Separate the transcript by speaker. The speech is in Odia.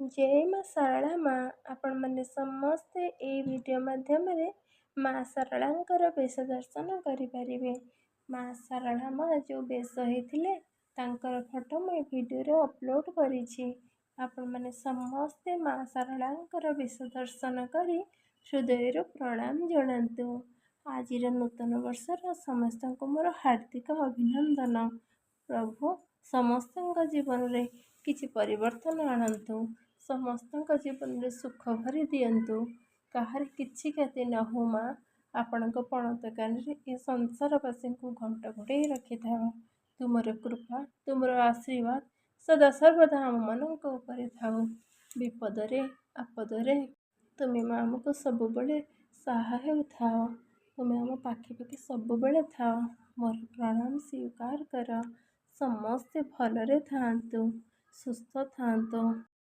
Speaker 1: ଜୟ ମା ଶାରଳା ମା। ଆପଣମାନେ ସମସ୍ତେ ଏଇ ଭିଡ଼ିଓ ମାଧ୍ୟମରେ ମା ଶାରଳାଙ୍କର ବେଶ ଦର୍ଶନ କରିପାରିବେ। ମା ଶାରଳା ମା ଯେଉଁ ବେଶ ହେଇଥିଲେ ତାଙ୍କର ଫଟୋ ମୁଁ ଏ ଭିଡ଼ିଓରେ ଅପଲୋଡ଼ କରିଛି। ଆପଣମାନେ ସମସ୍ତେ ମା ଶାରଳାଙ୍କର ବେଶ ଦର୍ଶନ କରି ହୃଦୟରୁ ପ୍ରଣାମ ଜଣାନ୍ତୁ। ଆଜିର ନୂତନ ବର୍ଷର ସମସ୍ତଙ୍କୁ ମୋର ହାର୍ଦ୍ଦିକ ଅଭିନନ୍ଦନ। ପ୍ରଭୁ ସମସ୍ତଙ୍କ ଜୀବନରେ କିଛି ପରିବର୍ତ୍ତନ ଆଣନ୍ତୁ। ସମସ୍ତଙ୍କ ଜୀବନରେ ସୁଖ ଭରି ଦିଅନ୍ତୁ। କାହାର କିଛି କ୍ଷତି ନ ହଉ ମା। ଆପଣଙ୍କ ପଣତକାନିରେ ଏ ସଂସାରବାସୀଙ୍କୁ ଘଣ୍ଟ ଘୋଡ଼େଇ ରଖିଥାଅ। ତୁମର କୃପା, ତୁମର ଆଶୀର୍ବାଦ ସଦା ସର୍ବଦା ଆମମାନଙ୍କ ଉପରେ ଥାଉ। ବିପଦରେ ଆପଦରେ ତୁମେ ମା ଆମକୁ ସବୁବେଳେ ସାହା ହେଉଥାଅ। ତୁମେ ଆମ ପାଖାପାଖି ସବୁବେଳେ ଥାଅ। ମୋର ପ୍ରଣାମ ସ୍ୱୀକାର କର। ସମସ୍ତେ ଭଲରେ ଥାଆନ୍ତୁ, ସୁସ୍ଥ ଥାଆନ୍ତୁ।